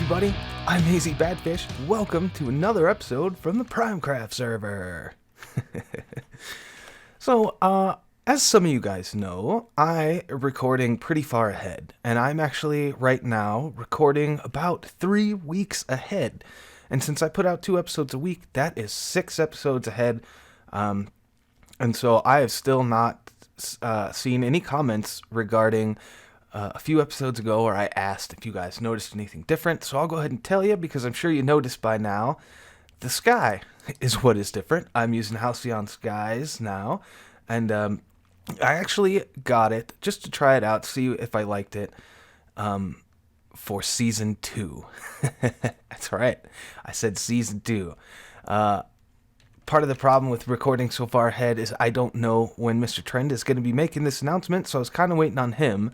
everybody, I'm Hazy Badfish. Welcome to another episode from the PrimeCraft server. As some of you guys know, I am recording pretty far ahead, and I'm actually right now recording about 3 weeks ahead. And since I put out 2 episodes a week, that is 6 episodes ahead. And so I have still not seen any comments regarding a few episodes ago where I asked if you guys noticed anything different. So I'll go ahead and tell you, because I'm sure you noticed by now, the sky is what is different. I'm using Halcyon Skies now, and I actually got it just to try it out, see if I liked it, for Season 2. That's right, I said Season 2. Part of the problem with recording so far ahead is I don't know when MrTrend is going to be making this announcement, so I was kind of waiting on him.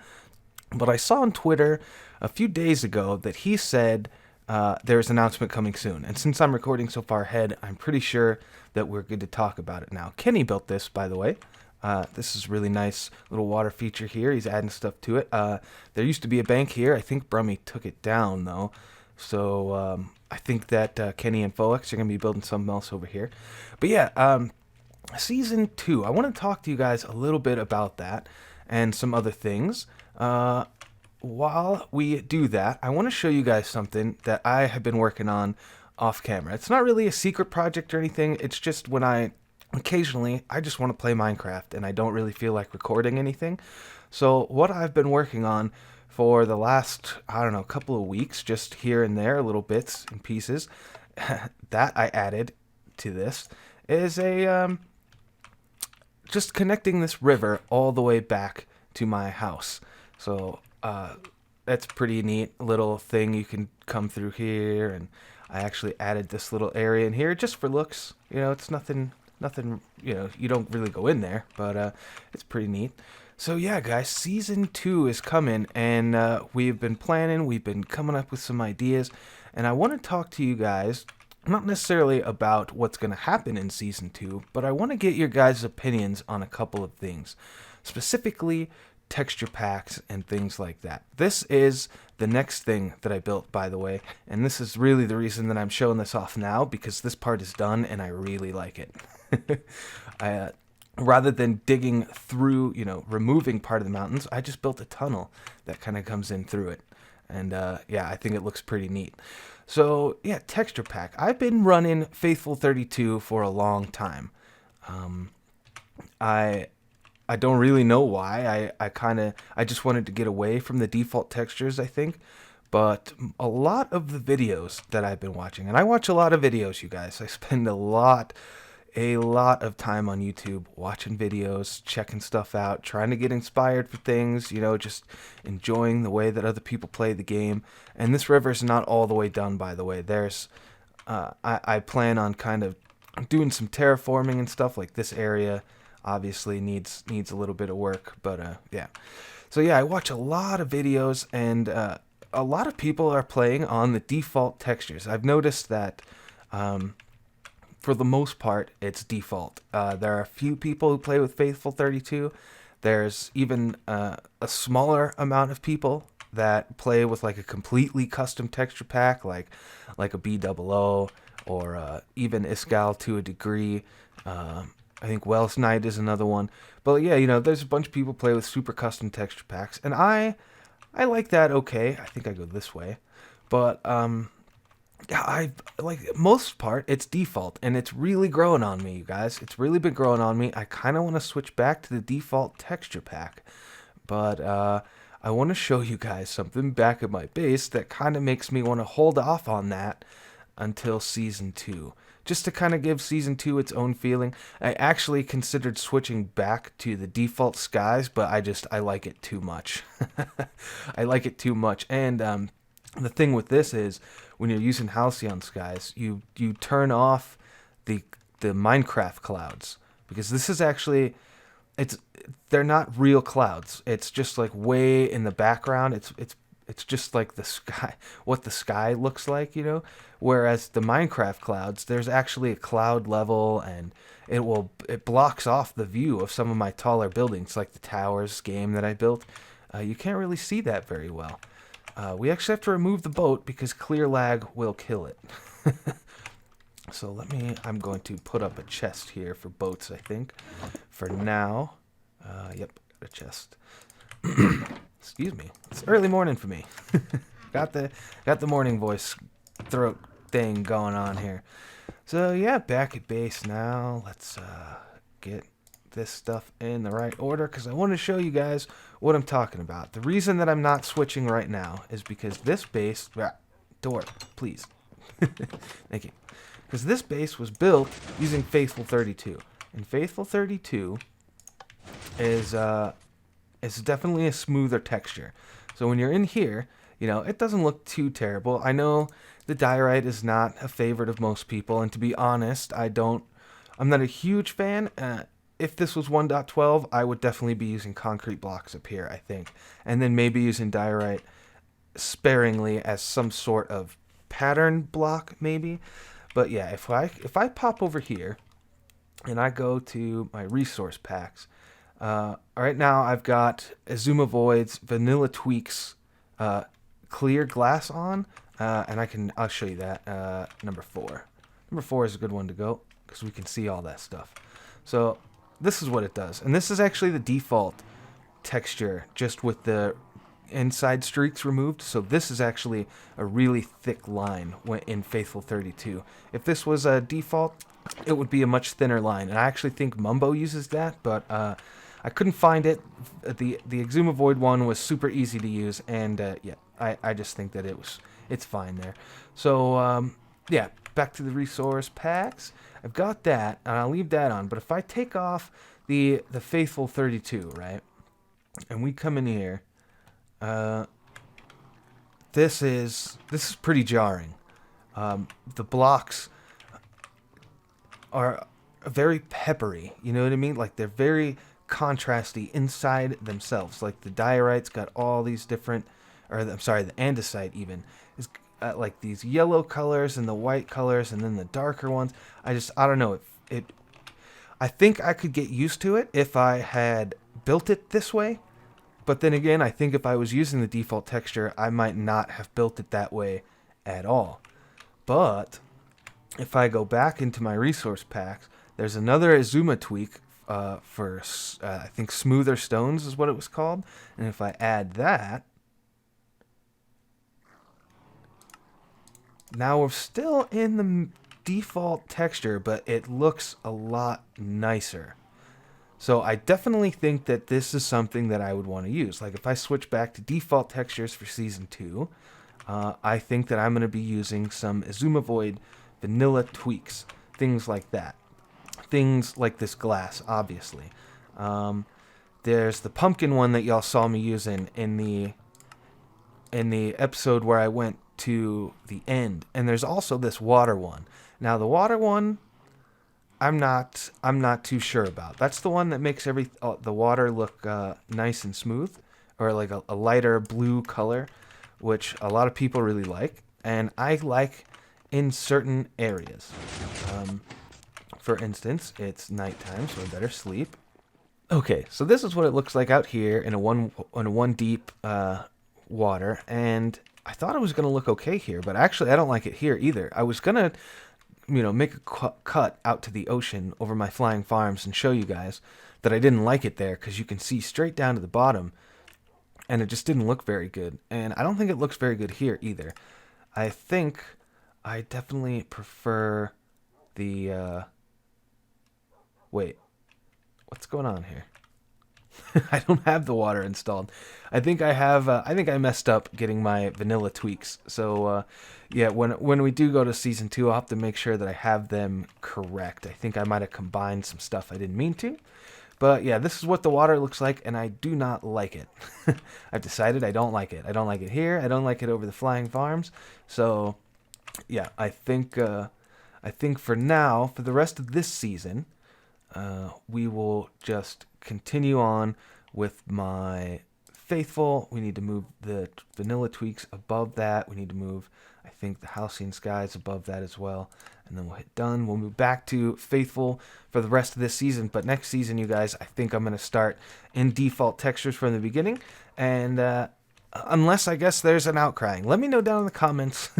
But I saw on Twitter a few days ago that he said there's an announcement coming soon. And since I'm recording so far ahead, I'm pretty sure that we're good to talk about it now. Kenny built this, by the way. This is a really nice little water feature here. He's adding stuff to it. There used to be a bank here. I think Brummie took it down, though. So I think that Kenny and Foex are going to be building something else over here. But yeah, Season 2. I want to talk to you guys a little bit about that and some other things. While we do that, I want to show you guys something that I have been working on off camera. It's not really a secret project or anything. It's just when occasionally I just want to play Minecraft and I don't really feel like recording anything. So what I've been working on for the last, I don't know, couple of weeks, just here and there, little bits and pieces, that I added to this is just connecting this river all the way back to my house. So that's pretty neat little thing. You can come through here, and I actually added this little area in here just for looks. You know, it's nothing, you know, you don't really go in there, but it's pretty neat. So yeah, guys, Season 2 is coming, and we've been planning, we've been coming up with some ideas, and I want to talk to you guys, not necessarily about what's going to happen in Season 2, but I want to get your guys' opinions on a couple of things. Specifically, texture packs and things like that. This is the next thing that I built, by the way, and this is really the reason that I'm showing this off now, because this part is done and I really like it. Rather than digging through, you know, removing part of the mountains, I just built a tunnel that kind of comes in through it. And yeah, I think it looks pretty neat. So yeah, texture pack. I've been running Faithful 32 for a long time. I don't really know why. I just wanted to get away from the default textures, I think. But a lot of the videos that I've been watching, and I watch a lot of videos, you guys. I spend a lot of time on YouTube watching videos, checking stuff out, trying to get inspired for things, you know, just enjoying the way that other people play the game. And this river is not all the way done, by the way. There's, I plan on kind of doing some terraforming and stuff. Like this area obviously needs a little bit of work, but yeah. So yeah, I watch a lot of videos, and a lot of people are playing on the default textures. I've noticed that for the most part, it's default. There are a few people who play with Faithful 32. There's even a smaller amount of people that play with like a completely custom texture pack, like a BOO or even Iskal to a degree. I think Wells Knight is another one. But yeah, you know, there's a bunch of people play with super custom texture packs, and I like that okay. I think I go this way. But yeah, I like most part it's default, and it's really growing on me, you guys. It's really been growing on me. I kind of want to switch back to the default texture pack. But I want to show you guys something back at my base that kind of makes me want to hold off on that until Season 2. Just to kind of give Season 2 its own feeling. I actually considered switching back to the default skies, but I like it too much. I like it too much. And the thing with this is, when you're using Halcyon Skies, you turn off the Minecraft clouds. Because this is actually, they're not real clouds. It's just like way in the background. It's just like the sky, what the sky looks like, you know? Whereas the Minecraft clouds, there's actually a cloud level, and it blocks off the view of some of my taller buildings, like the towers game that I built. You can't really see that very well. We actually have to remove the boat because clear lag will kill it. So I'm going to put up a chest here for boats, I think. For now. Yep, got a chest. Excuse me. It's early morning for me. got the morning voice throat thing going on here. So yeah, back at base now. Let's get this stuff in the right order because I want to show you guys what I'm talking about. The reason that I'm not switching right now is because this base... door, please. Thank you. Because this base was built using Faithful 32. And Faithful 32 is definitely a smoother texture. So when you're in here, you know, it doesn't look too terrible. I know the diorite is not a favorite of most people, and to be honest, I'm not a huge fan. If this was 1.12, I would definitely be using concrete blocks up here, I think. And then maybe using diorite sparingly as some sort of pattern block, maybe. But yeah, if I pop over here and I go to my resource packs, right now I've got Azuma Void's Vanilla Tweaks clear glass on, and I'll show you that. Number 4. Number 4 is a good one to go because we can see all that stuff. So this is what it does, and this is actually the default texture, just with the inside streaks removed. So this is actually a really thick line in Faithful 32. If this was a default, it would be a much thinner line, and I actually think Mumbo uses that, but I couldn't find it. The Exuma Void one was super easy to use, and yeah, I just think that it's fine there. So yeah, back to the resource packs. I've got that, and I'll leave that on. But if I take off the Faithful 32, right, and we come in here, this is pretty jarring. The blocks are very peppery, you know what I mean? Like, they're very contrasty inside themselves. Like, the diorite's got all these different, or I'm sorry, the andesite even is like these yellow colors and the white colors, and then the darker ones. I don't know. I think I could get used to it if I had built it this way. But then again, I think if I was using the default texture, I might not have built it that way at all. But if I go back into my resource packs, there's another Azuma tweak for, I think, smoother stones is what it was called. And if I add that, now we're still in the default texture, but it looks a lot nicer. So I definitely think that this is something that I would want to use. Like, if I switch back to default textures for Season 2, I think that I'm going to be using some Azuma Void vanilla tweaks. Things like that. Things like this glass, obviously. There's the pumpkin one that y'all saw me using in the episode where I went to the end. And there's also this water one. Now, the water one, I'm not too sure about. That's the one that makes the water look nice and smooth, or like a lighter blue color, which a lot of people really like, and I like in certain areas. For instance, it's nighttime, so I better sleep. Okay, so this is what it looks like out here in a one deep water, and I thought it was gonna look okay here, but actually I don't like it here either. I was gonna, make a cut out to the ocean over my flying farms and show you guys that I didn't like it there, because you can see straight down to the bottom, and it just didn't look very good. And I don't think it looks very good here either. I think I definitely prefer the, wait, what's going on here? I don't have the water installed. I think I messed up getting my vanilla tweaks. So, yeah, when we do go to Season 2, I'll have to make sure that I have them correct. I think I might have combined some stuff I didn't mean to. But, yeah, this is what the water looks like, and I do not like it. I've decided I don't like it. I don't like it here. I don't like it over the flying farms. So, yeah, I think for now, for the rest of this season, we will just continue on with my faithful. We need to move the vanilla tweaks above that. We need to move, I think, the halcyon skies above that as well. And then we'll hit done. We'll move back to faithful for the rest of this season. But next season, you guys, I think I'm going to start in default textures from the beginning. And Unless, I guess, there's an outcrying. Let me know down in the comments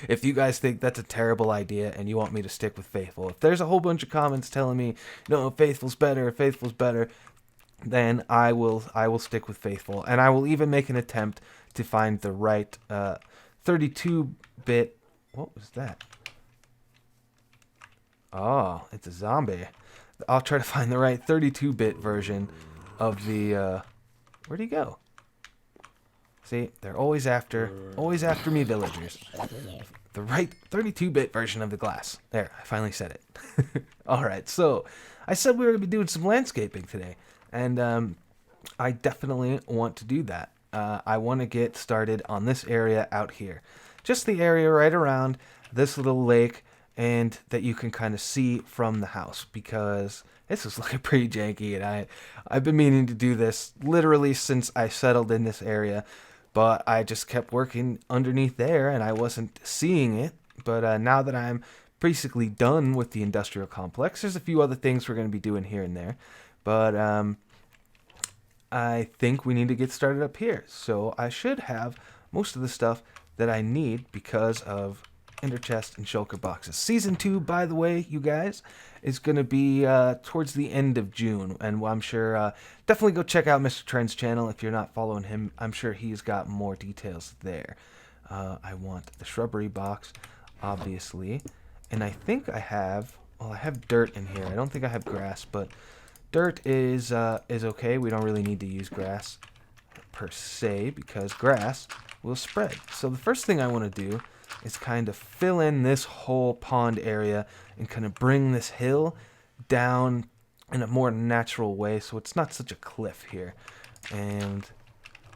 if you guys think that's a terrible idea and you want me to stick with Faithful. If there's a whole bunch of comments telling me, no, Faithful's better, then I will stick with Faithful. And I will even make an attempt to find the right 32-bit... What was that? Oh, it's a zombie. I'll try to find the right 32-bit version of the... Where'd he go? See, they're always after me, villagers. The right 32-bit version of the glass. There, I finally said it. Alright, so I said we were going to be doing some landscaping today. And I definitely want to do that. I want to get started on this area out here. Just the area right around this little lake, and that you can kind of see from the house, because this is looking pretty janky, and I've been meaning to do this literally since I settled in this area. But I just kept working underneath there, and I wasn't seeing it. But now that I'm basically done with the industrial complex, there's a few other things we're going to be doing here and there. But I think we need to get started up here. So I should have most of the stuff that I need because of ender chest and shulker boxes. Season 2, by the way, you guys, is going to be towards the end of June, and I'm sure definitely go check out MrTrend's channel if you're not following him. I'm sure he's got more details there. I want the shrubbery box, obviously, and I think I have dirt in here. I don't think I have grass, but dirt is okay. We don't really need to use grass per se because grass will spread. So the first thing I want to do is kind of fill in this whole pond area and kind of bring this hill down in a more natural way so it's not such a cliff here. And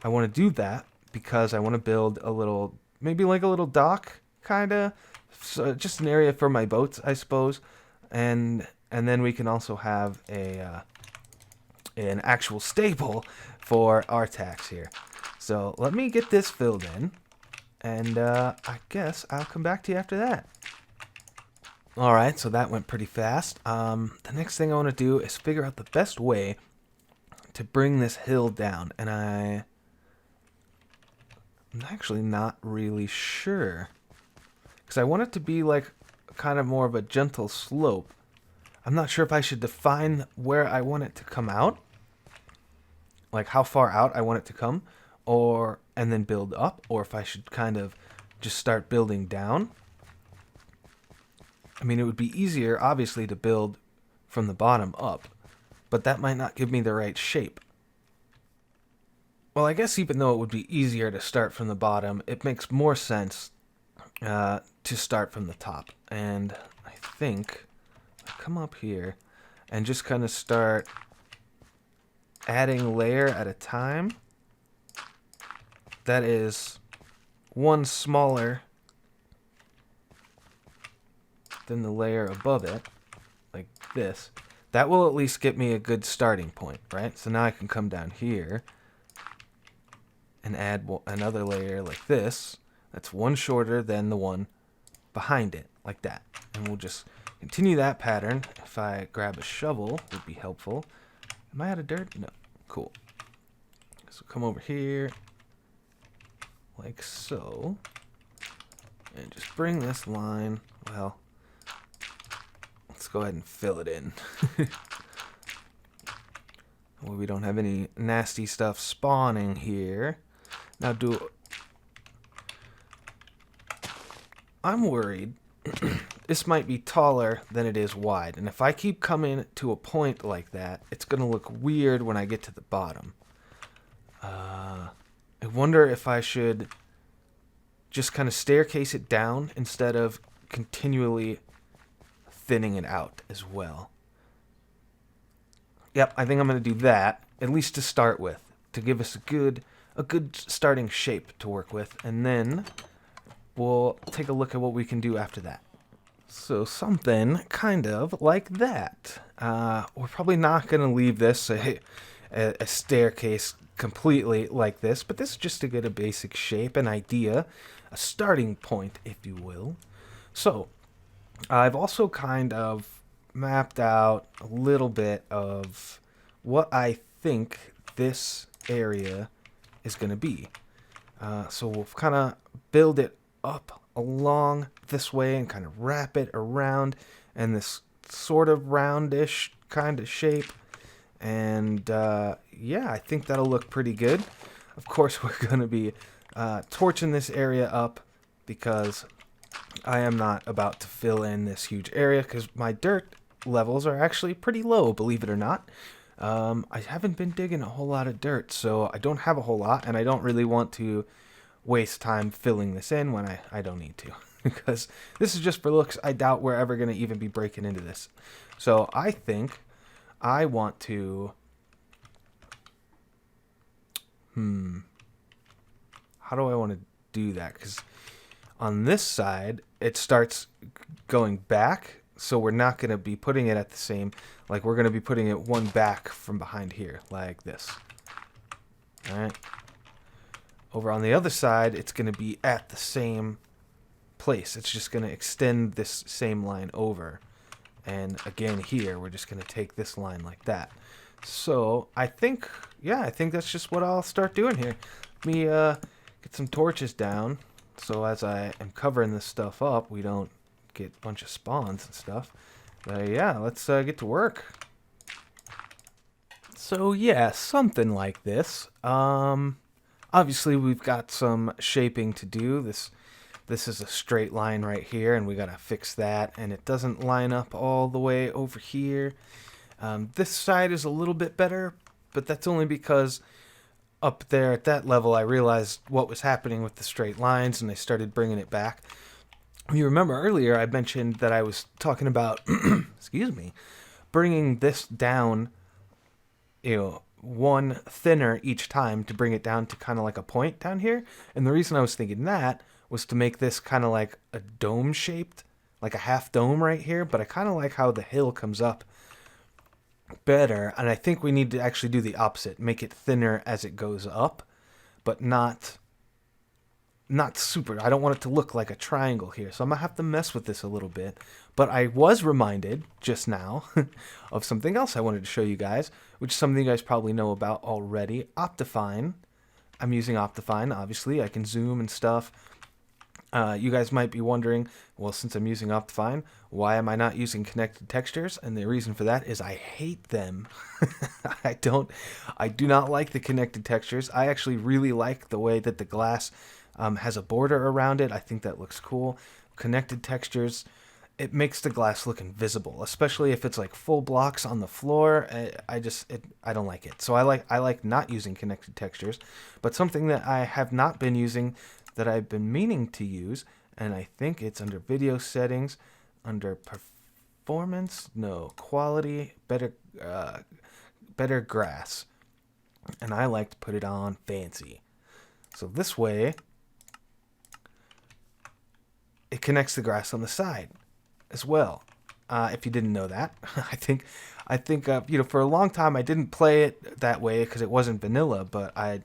I want to do that because I want to build a little, maybe like a little dock, kind of. So just an area for my boats, I suppose. And then we can also have an actual stable for our tax here. So let me get this filled in. And I guess I'll come back to you after that. Alright, so that went pretty fast. The next thing I want to do is figure out the best way to bring this hill down. And I'm actually not really sure. Because I want it to be like kind of more of a gentle slope. I'm not sure if I should define where I want it to come out. Like how far out I want it to come. And then build up, or if I should kind of just start building down. I mean, it would be easier, obviously, to build from the bottom up, but that might not give me the right shape. Well, I guess even though it would be easier to start from the bottom, it makes more sense to start from the top. And I think I'll come up here and just kind of start adding layer at a time. That is one smaller than the layer above it, like this. That will at least get me a good starting point, right? So now I can come down here and add another layer like this. That's one shorter than the one behind it, like that. And we'll just continue that pattern. If I grab a shovel, would be helpful. Am I out of dirt? No. Cool. So come over here. Like so, and just bring this line, well, let's go ahead and fill it in. Well, we don't have any nasty stuff spawning here. Now I'm worried this might be taller than it is wide, and if I keep coming to a point like that, it's going to look weird when I get to the bottom. I wonder if I should just kind of staircase it down instead of continually thinning it out as well. Yep, I think I'm going to do that, at least to start with, to give us a good starting shape to work with, and then we'll take a look at what we can do after that. So something kind of like that. We're probably not going to leave this a staircase completely like this, but this is just to get a basic shape, an idea, a starting point, if you will. So I've also kind of mapped out a little bit of what I think this area is going to be. So we'll kind of build it up along this way and kind of wrap it around in this sort of roundish kind of shape. And yeah, I think that'll look pretty good. Of course, we're going to be torching this area up because I am not about to fill in this huge area because my dirt levels are actually pretty low, believe it or not. I haven't been digging a whole lot of dirt, so I don't have a whole lot, and I don't really want to waste time filling this in when I don't need to. Because this is just for looks. I doubt we're ever going to even be breaking into this. So I think I want to... How do I want to do that? Because on this side, it starts going back, so we're not going to be putting it at the same... Like, we're going to be putting it one back from behind here, like this. Alright. Over on the other side, it's going to be at the same place. It's just going to extend this same line over. And again here, we're just going to take this line like that. So, I think, yeah, I think that's just what I'll start doing here. Let me get some torches down, so as I am covering this stuff up, we don't get a bunch of spawns and stuff. But yeah, let's get to work. So yeah, something like this. Obviously, we've got some shaping to do. This is a straight line right here, and we gotta fix that, and it doesn't line up all the way over here. This side is a little bit better, but that's only because up there at that level I realized what was happening with the straight lines, and I started bringing it back. You remember earlier I mentioned that I was talking about, excuse me, bringing this down, you know, one thinner each time to bring it down to kind of like a point down here. And the reason I was thinking that was to make this kind of like a dome shaped, like a half dome right here. But I kind of like how the hill comes up better. And I think we need to actually do the opposite, make it thinner as it goes up, but not super. I don't want it to look like a triangle here, so I'm gonna have to mess with this a little bit. But I was reminded just now of something else I wanted to show you guys, which is something you guys probably know about already. Optifine. I'm using Optifine, obviously. I can zoom and stuff. You guys might be wondering, well, since I'm using Optifine, why am I not using connected textures? And the reason for that is I hate them. I do not like the connected textures. I actually really like the way that the glass has a border around it. I think that looks cool. Connected textures, it makes the glass look invisible, especially if it's like full blocks on the floor. I don't like it. So I like not using connected textures. But something that I have not been using that I've been meaning to use, and I think it's under video settings, under performance, no, quality, better grass. And I like to put it on fancy. So this way it connects the grass on the side as well. If you didn't know that, I think you know, for a long time I didn't play it that way because it wasn't vanilla, but I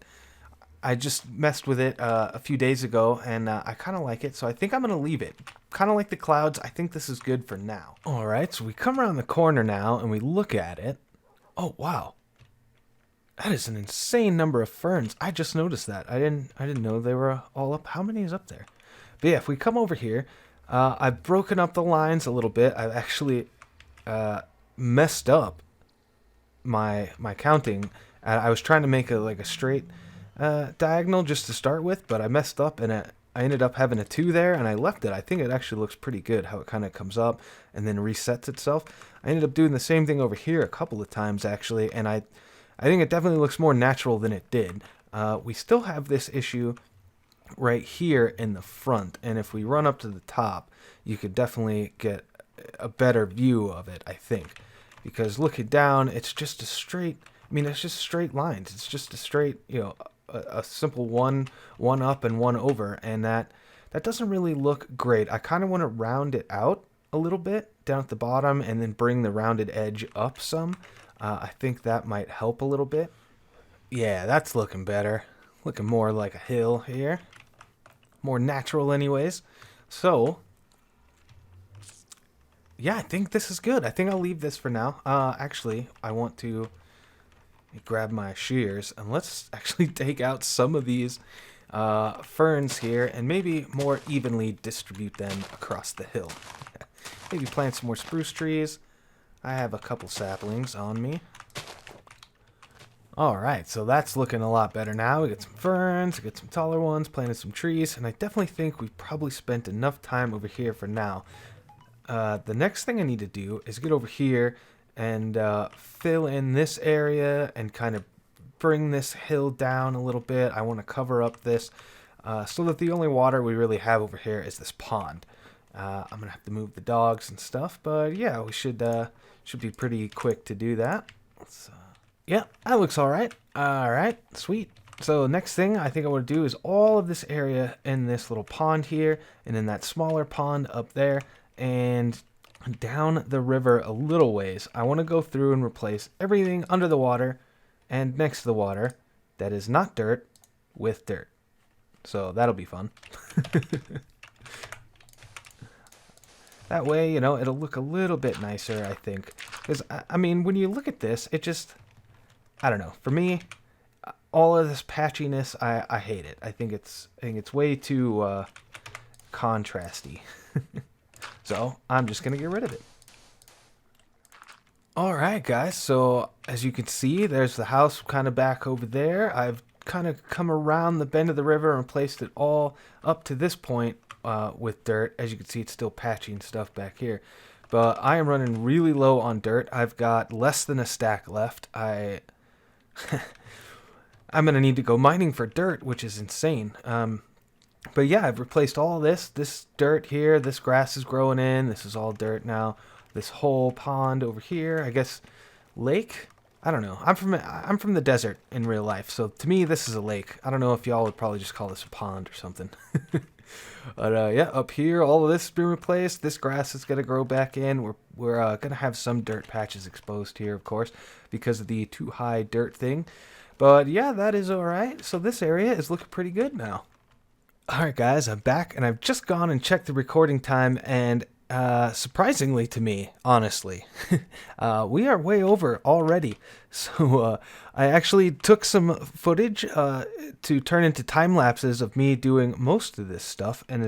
just messed with it a few days ago, and I kind of like it, so I think I'm gonna leave it. Kind of like the clouds. I think this is good for now. All right, so we come around the corner now and we look at it. Oh wow, that is an insane number of ferns. I just noticed that. I didn't know they were all up. How many is up there? But yeah, if we come over here, I've broken up the lines a little bit. I've actually messed up my counting. I was trying to make a straight diagonal just to start with, but I messed up, and I ended up having a 2 there, and I left it. I think it actually looks pretty good how it kind of comes up and then resets itself. I ended up doing the same thing over here a couple of times, actually, and I think it definitely looks more natural than it did. We still have this issue right here in the front, and if we run up to the top, you could definitely get a better view of it, I think, because looking down, it's just a straight, I mean, it's just straight lines. It's just a straight, you know, a simple one up and one over, and that doesn't really look great. I kind of want to round it out a little bit down at the bottom and then bring the rounded edge up some. I think that might help a little bit. Yeah, that's looking better. Looking more like a hill here. More natural anyways. So, yeah, I think this is good. I think I'll leave this for now. Actually, I want to grab my shears and let's actually take out some of these ferns here and maybe more evenly distribute them across the hill. Maybe plant some more spruce trees. I have a couple saplings on me. Alright, so that's looking a lot better now. We get some ferns, we get some taller ones, planted some trees, and I definitely think we've probably spent enough time over here for now. The next thing I need to do is get over here and fill in this area and kind of bring this hill down a little bit. I want to cover up this so that the only water we really have over here is this pond. I'm going to have to move the dogs and stuff, but yeah, we should be pretty quick to do that. Yeah, that looks alright. Alright, sweet. So next thing I think I want to do is all of this area in this little pond here, and in that smaller pond up there, and down the river a little ways. I want to go through and replace everything under the water and next to the water that is not dirt with dirt. So that'll be fun. That way, you know, it'll look a little bit nicer, I think. Because, I mean, when you look at this, it just... I don't know. For me, all of this patchiness, I hate it. I think it's way too contrasty. So I'm just gonna get rid of it. All right, guys. So as you can see, there's the house kind of back over there. I've kind of come around the bend of the river and placed it all up to this point with dirt. As you can see, it's still patchy and stuff back here. But I am running really low on dirt. I've got less than a stack left. I'm going to need to go mining for dirt, which is insane. But yeah, I've replaced all this dirt here. This grass is growing in. This is all dirt now. This whole pond over here, I guess lake? I don't know. I'm from the desert in real life, so to me this is a lake. I don't know if y'all would probably just call this a pond or something. But yeah, up here, all of this has been replaced. This grass is going to grow back in. We're going to have some dirt patches exposed here, of course, because of the too high dirt thing. But yeah, that is all right. So this area is looking pretty good now. All right, guys, I'm back, and I've just gone and checked the recording time, and surprisingly to me, honestly, we are way over already. So I actually took some footage to turn into time lapses of me doing most of this stuff. And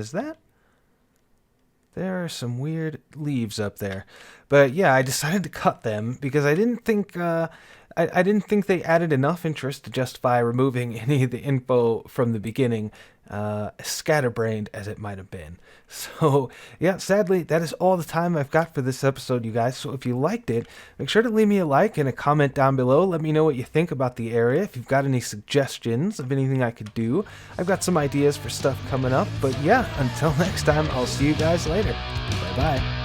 there are some weird leaves up there, but yeah, I decided to cut them because I didn't think I didn't think they added enough interest to justify removing any of the info from the beginning, scatterbrained as it might have been. So, yeah, sadly, that is all the time I've got for this episode, you guys. So if you liked it, make sure to leave me a like and a comment down below. Let me know what you think about the area. If you've got any suggestions of anything I could do, I've got some ideas for stuff coming up. But yeah, until next time, I'll see you guys later. Bye-bye.